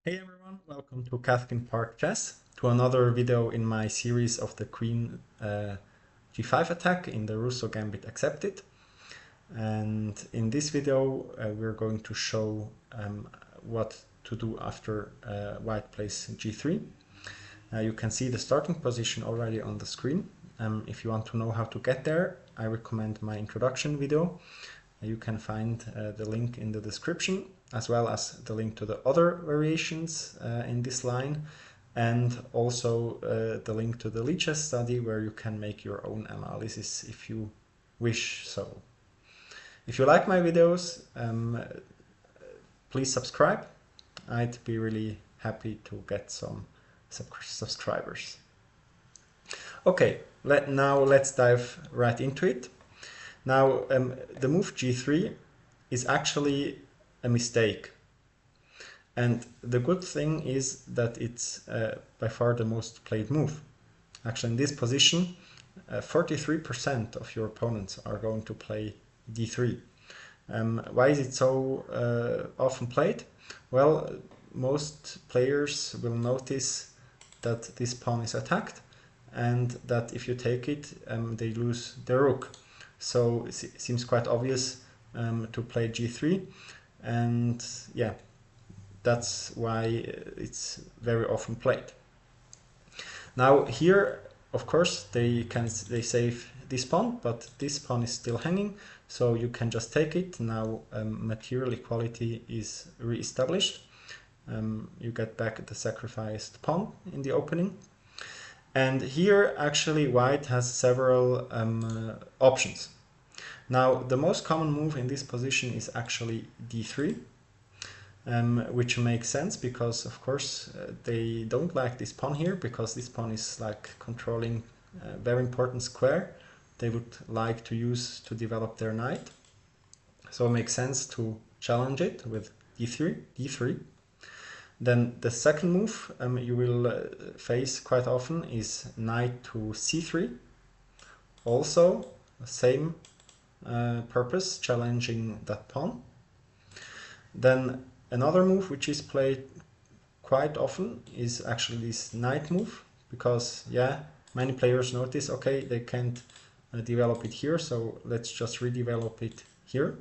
Hey everyone, welcome to Cathkin Park Chess, to another video in my series of the Queen G5 attack in the Rousseau gambit accepted. And in this video we're going to show what to do after white plays G3. You can see the starting position already on the screen. If you want to know how to get there, I recommend my introduction video. You can find the link in the description, as well as the link to the other variations in this line, and also the link to the Lichess study where you can make your own analysis if you wish so. If you like my videos, please subscribe. I'd be really happy to get some subscribers. Okay, now let's dive right into it. Now, the move G3 is actually a mistake. And the good thing is that it's by far the most played move. Actually, in this position, 43% of your opponents are going to play D3. Why is it so often played? Well, most players will notice that this pawn is attacked and that if you take it, they lose their rook. So it seems quite obvious to play G3, and yeah, that's why it's very often played. Now here, of course, they save this pawn, but this pawn is still hanging, so you can just take it. Now material equality is re-established. You get back the sacrificed pawn in the opening. And here actually white has several options. Now the most common move in this position is actually D3, which makes sense because of course they don't like this pawn here, because this pawn is like controlling a very important square they would like to use to develop their knight. So it makes sense to challenge it with D3. Then the second move you will face quite often is knight to C3. Also, same purpose, challenging that pawn. Then another move which is played quite often is actually this knight move, because yeah, many players notice, okay, they can't develop it here, so let's just redevelop it here.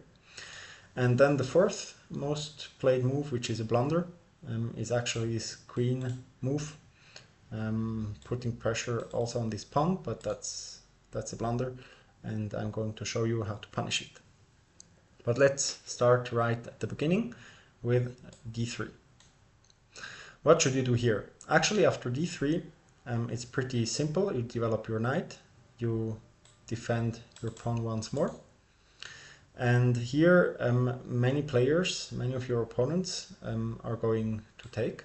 And then the fourth most played move, which is a blunder, is actually this queen move, putting pressure also on this pawn, but that's a blunder, and I'm going to show you how to punish it. But let's start right at the beginning with D3. What should you do here? Actually, after D3, it's pretty simple. You develop your knight, you defend your pawn once more. And here many of your opponents are going to take.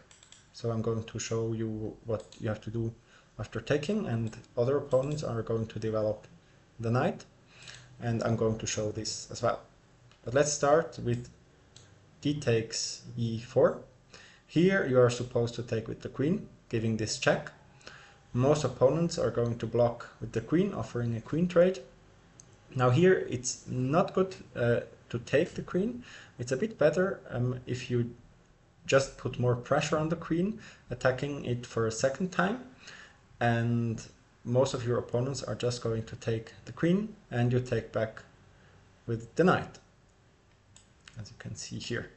So I'm going to show you what you have to do after taking, and other opponents are going to develop the knight, and I'm going to show this as well. But let's start with d takes e4. Here you are supposed to take with the queen, giving this check. Most opponents are going to block with the queen, offering a queen trade. Now here it's not good to take the queen. It's a bit better if you just put more pressure on the queen, attacking it for a second time, and most of your opponents are just going to take the queen, and you take back with the knight, as you can see here.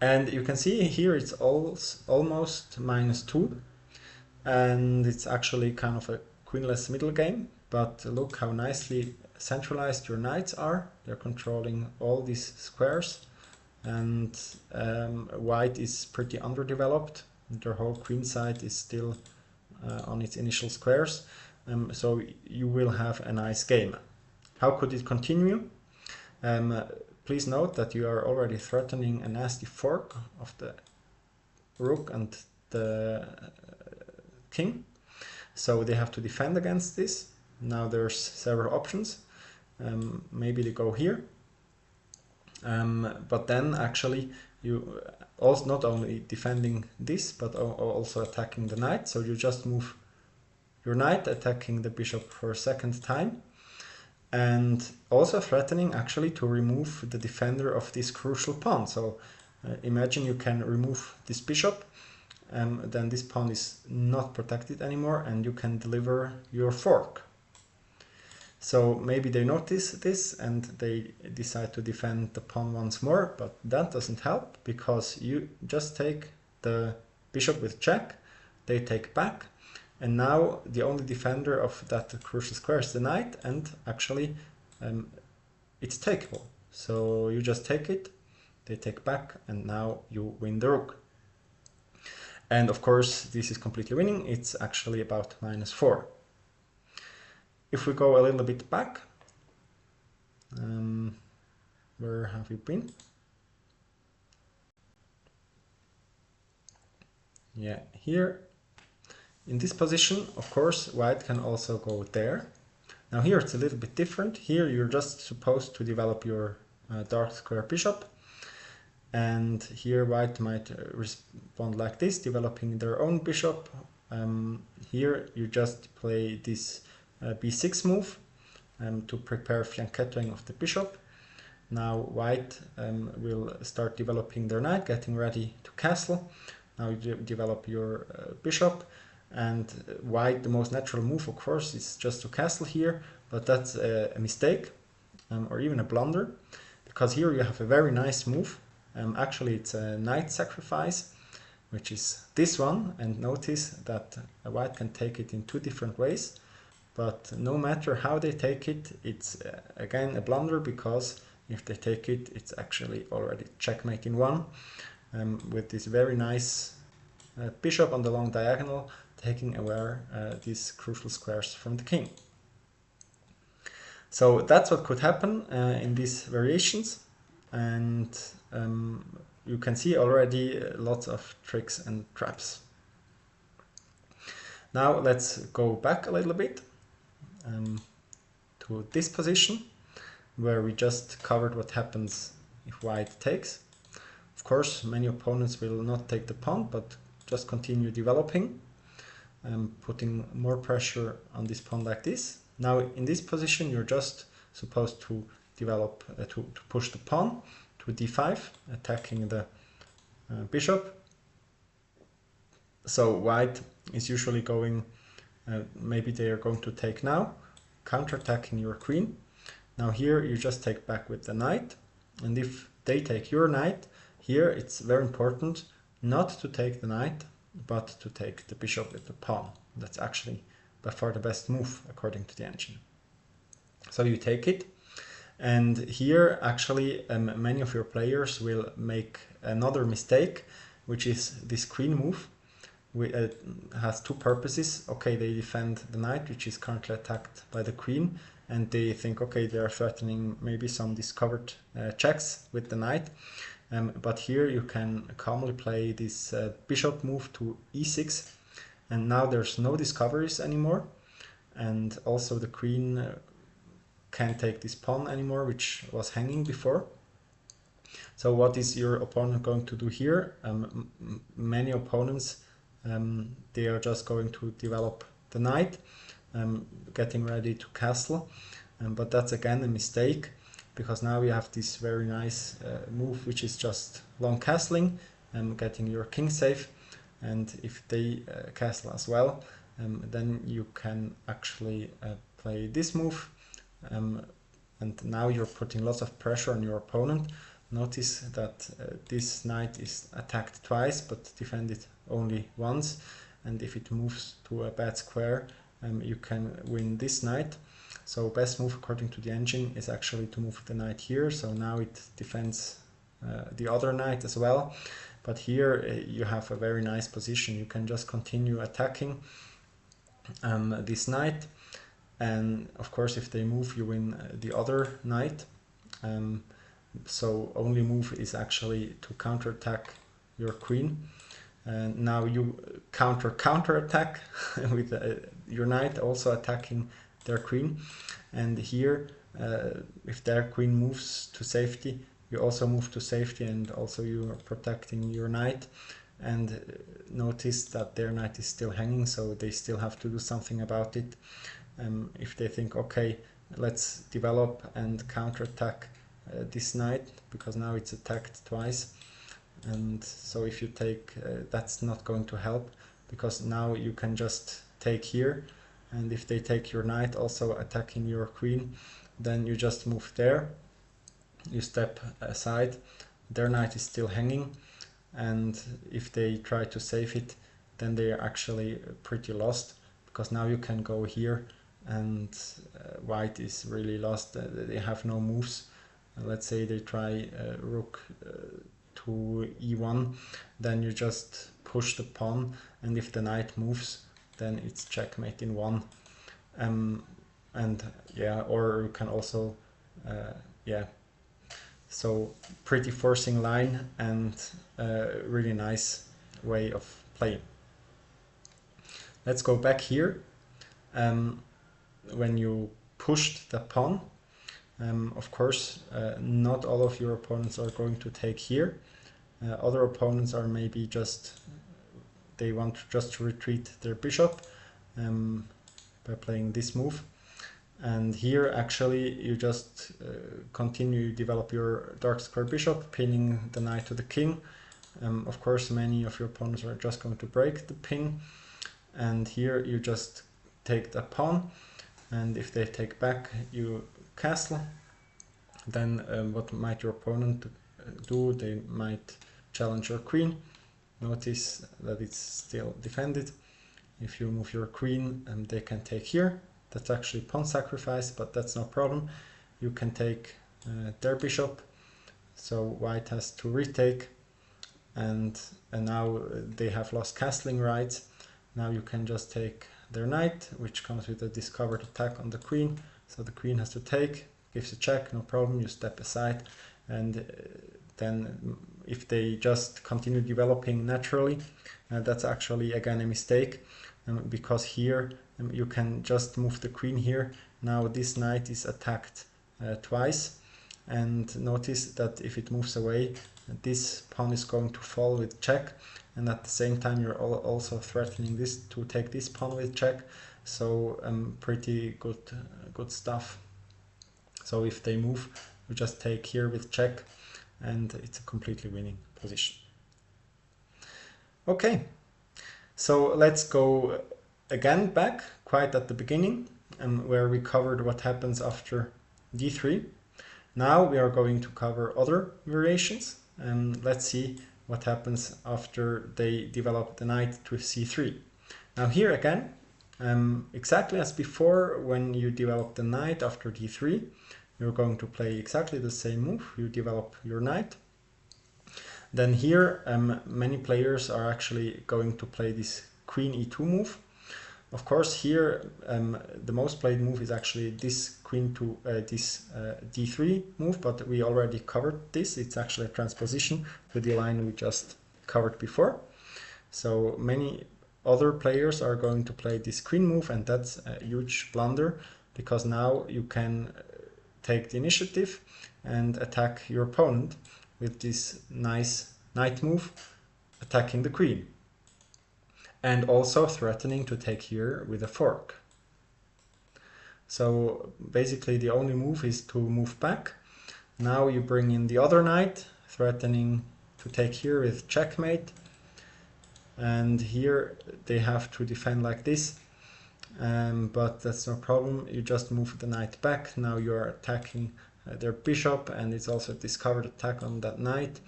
And you can see here it's almost -2, and it's actually kind of a queenless middle game. But look how nicely centralized your knights are. They're controlling all these squares, and white is pretty underdeveloped. Their whole queen side is still on its initial squares, so you will have a nice game. How could it continue? Please note that you are already threatening a nasty fork of the rook and the king, so they have to defend against this. Now there's several options. Maybe they go here, but then actually you also not only defending this, but also attacking the knight. So you just move your knight, attacking the bishop for a second time, and also threatening actually to remove the defender of this crucial pawn. So imagine you can remove this bishop, then this pawn is not protected anymore and you can deliver your fork. So maybe they notice this and they decide to defend the pawn once more, but that doesn't help because you just take the bishop with check, they take back, and now the only defender of that crucial square is the knight, and actually it's takeable. So you just take it, they take back, and now you win the rook. And of course this is completely winning, it's actually about -4. If we go a little bit back, where have we been? Yeah, here in this position, of course, white can also go there. Now here it's a little bit different. Here you're just supposed to develop your dark square bishop, and here white might respond like this, developing their own bishop. Here you just play this b6 move to prepare fianchettoing of the bishop. Now white will start developing their knight, getting ready to castle. Now you develop your bishop, and white, the most natural move of course is just to castle here, but that's a mistake or even a blunder, because here you have a very nice move. Actually it's a knight sacrifice, which is this one, and notice that white can take it in two different ways, but no matter how they take it, it's again a blunder, because if they take it, it's actually already checkmate in one, with this very nice bishop on the long diagonal taking away these crucial squares from the king. So that's what could happen in these variations, and you can see already lots of tricks and traps. Now let's go back a little bit to this position, where we just covered what happens if white takes. Of course, many opponents will not take the pawn, but just continue developing, putting more pressure on this pawn like this. Now in this position you're just supposed to develop, to push the pawn to d5, attacking the bishop. So white is usually going, maybe they are going to take now, counterattacking your queen. Now here you just take back with the knight, and if they take your knight, here it's very important not to take the knight, but to take the bishop with the pawn. That's actually by far the best move according to the engine. So you take it, and here actually many of your players will make another mistake, which is this queen move. It has two purposes. Okay, they defend the knight, which is currently attacked by the queen, and they think, okay, they are threatening maybe some discovered checks with the knight. But here you can calmly play this bishop move to e6, and now there's no discoveries anymore, and also the queen can't take this pawn anymore, which was hanging before. So what is your opponent going to do here? Many opponents, they are just going to develop the knight, getting ready to castle, but that's again a mistake, because now you have this very nice move, which is just long castling and getting your king safe, and if they castle as well, then you can actually play this move, and now you're putting lots of pressure on your opponent. Notice that this knight is attacked twice but defended only once, and if it moves to a bad square, you can win this knight. So best move according to the engine is actually to move the knight here, so now it defends the other knight as well, but here you have a very nice position. You can just continue attacking this knight, and of course if they move, you win the other knight. So only move is actually to counterattack your queen, and now you counterattack with your knight also attacking their queen, and here if their queen moves to safety, you also move to safety, and also you are protecting your knight. And notice that their knight is still hanging, so they still have to do something about it. If they think, okay, let's develop and counterattack this knight, because now it's attacked twice, and so if you take, that's not going to help, because now you can just take here, and if they take your knight also attacking your queen, then you just move there, you step aside, their knight is still hanging, and if they try to save it, then they are actually pretty lost, because now you can go here, and white is really lost. They have no moves. Let's say they try rook to e1, then you just push the pawn, and if the knight moves, then it's checkmate in one. And yeah, or you can also yeah, so pretty forcing line, and really nice way of playing. Let's go back here. When you pushed the pawn, of course, not all of your opponents are going to take here. Other opponents are maybe just, they want just to retreat their bishop by playing this move. And here actually you just continue to develop your dark square bishop, pinning the knight to the king. Of course, many of your opponents are just going to break the pin, and here you just take the pawn, and if they take back, you castle. Then what might your opponent do? They might challenge your queen. Notice that it's still defended. If you move your queen, they can take here. That's actually pawn sacrifice, but that's no problem. You can take their bishop, so white has to retake, and now they have lost castling rights. Now you can just take their knight, which comes with a discovered attack on the queen, so the queen has to take, gives a check, no problem, you step aside, and then if they just continue developing naturally, that's actually again a mistake, because here you can just move the queen here. Now this knight is attacked twice, and notice that if it moves away, this pawn is going to fall with check, and at the same time you're also threatening this to take this pawn with check. So pretty good stuff. So if they move, you just take here with check, and it's a completely winning position. Okay, so let's go again back quite at the beginning, where we covered what happens after d3. Now we are going to cover other variations, and let's see what happens after they develop the knight to c3. Now here again, exactly as before, when you develop the knight after d3, you're going to play exactly the same move. You develop your knight. Then here, many players are actually going to play this queen e2 move. Of course, here the most played move is actually this queen to this d3 move, but we already covered this. It's actually a transposition to the line we just covered before. So many other players are going to play this queen move, and that's a huge blunder, because now you can take the initiative and attack your opponent with this nice knight move, attacking the queen, and also threatening to take here with a fork. So basically the only move is to move back. Now you bring in the other knight, threatening to take here with checkmate, and here they have to defend like this, but that's no problem. You just move the knight back. Now you are attacking their bishop, and it's also a discovered attack on that knight,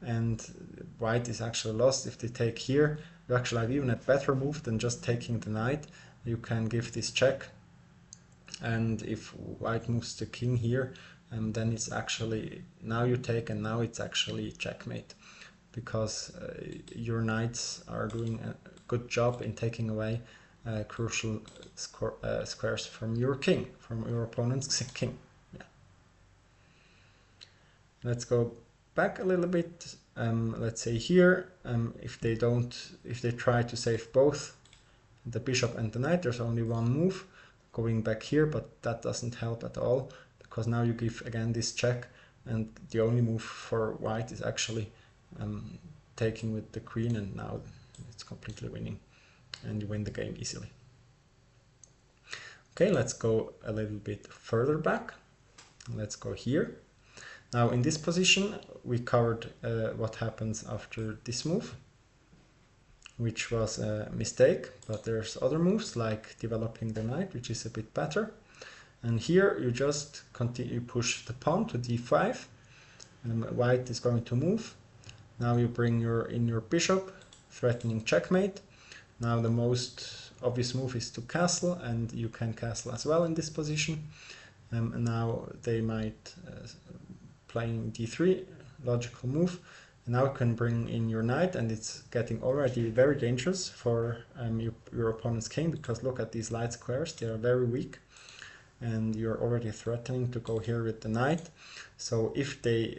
and white is actually lost. If they take here, you actually have even a better move than just taking the knight. You can give this check, and if white moves the king here, then it's actually, now you take, and now it's actually checkmate, because your knights are doing a good job in taking away crucial squares from your king, from your opponent's king. Yeah. Let's go back a little bit. Let's say here, if they try to save both the bishop and the knight, there's only one move, going back here, but that doesn't help at all, because now you give again this check, and the only move for white is actually taking with the queen, and now it's completely winning, and you win the game easily. Okay, let's go a little bit further back. Let's go here. Now in this position we covered what happens after this move, which was a mistake, but there's other moves like developing the knight, which is a bit better. And here you just continue, push the pawn to d5, and white is going to move. Now you bring in your bishop, threatening checkmate. Now the most obvious move is to castle, and you can castle as well in this position. And now they might playing d3, logical move. And now you can bring in your knight, and it's getting already very dangerous for your opponent's king, because look at these light squares, they are very weak. And you're already threatening to go here with the knight. So if they,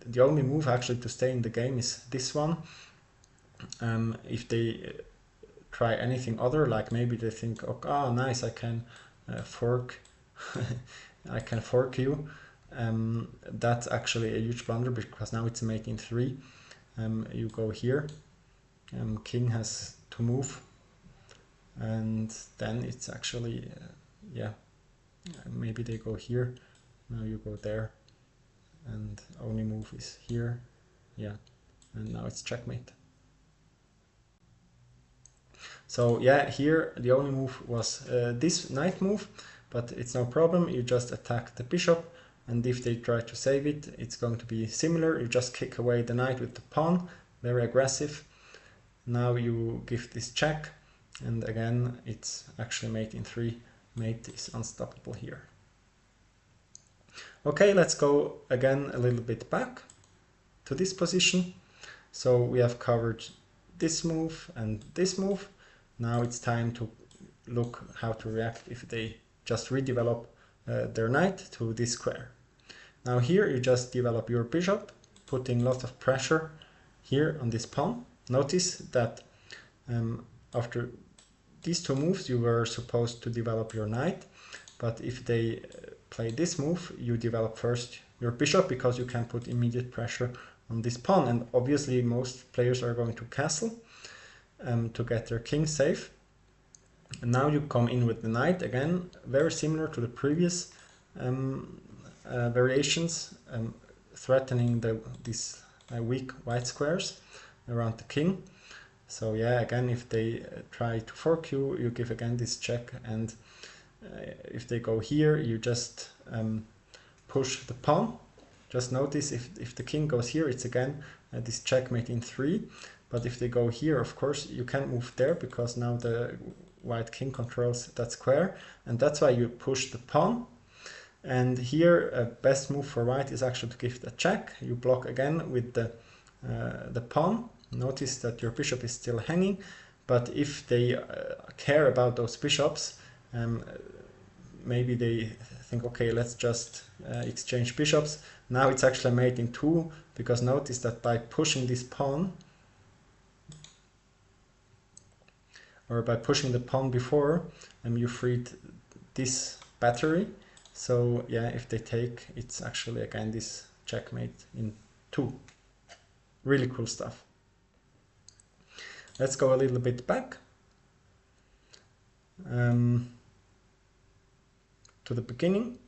the only move actually to stay in the game is this one. If they try anything other, like maybe they think, oh nice, I can fork, I can fork you. That's actually a huge blunder, because now it's a mate in 3. You go here, king has to move, and then it's actually yeah, maybe they go here, now you go there, and only move is here, yeah, and now it's checkmate. So yeah, here the only move was this knight move, but it's no problem, you just attack the bishop, and if they try to save it, it's going to be similar. You just kick away the knight with the pawn, very aggressive. Now you give this check, and again it's actually mate in 3. Mate is unstoppable here. Okay, let's go again a little bit back to this position. So we have covered this move and this move. Now it's time to look how to react if they just redevelop their knight to this square. Now here you just develop your bishop, putting lots of pressure here on this pawn. Notice that after these 2 moves you were supposed to develop your knight, but if they play this move, you develop first your bishop, because you can put immediate pressure on this pawn, and obviously most players are going to castle to get their king safe. And now you come in with the knight, again very similar to the previous variations, threatening these weak white squares around the king. So yeah, again, if they try to fork you, you give again this check, and if they go here, you just push the pawn. Just notice if the king goes here, it's again this checkmate in 3. But if they go here, of course, you can't move there, because now the white king controls that square, and that's why you push the pawn. And here, best move for white is actually to give the check. You block again with the pawn. Notice that your bishop is still hanging, but if they care about those bishops, maybe they think, okay, let's just exchange bishops. Now it's actually mate in 2, because notice that by pushing this pawn, or by pushing the pawn before, you freed this battery. So yeah, if they take, it's actually again this checkmate in 2. Really cool stuff. Let's go a little bit back to the beginning.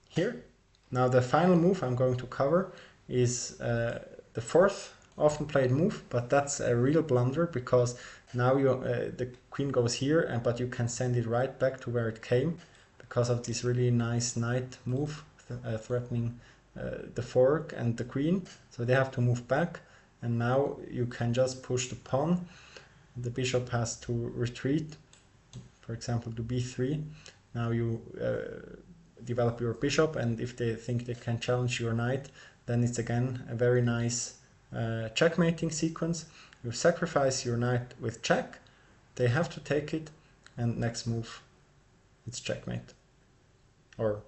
Here. Now the final move I'm going to cover is the 4th often played move, but that's a real blunder, because now the queen goes here, but you can send it right back to where it came, because of this really nice knight move threatening the fork and the queen. So they have to move back, and now you can just push the pawn. The bishop has to retreat, for example to b3. Now you develop your bishop, and if they think they can challenge your knight, then it's again a very nice checkmating sequence. You sacrifice your knight with check, they have to take it, and next move it's checkmate. Or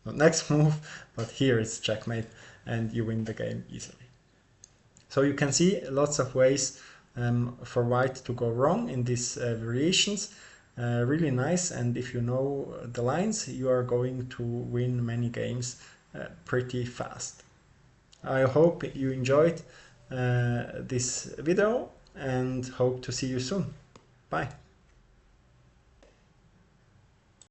not next move, but here it's checkmate, and you win the game easily. So you can see lots of ways for white to go wrong in these variations. Really nice, and if you know the lines, you are going to win many games pretty fast. I hope you enjoyed this video, and hope to see you soon. Bye.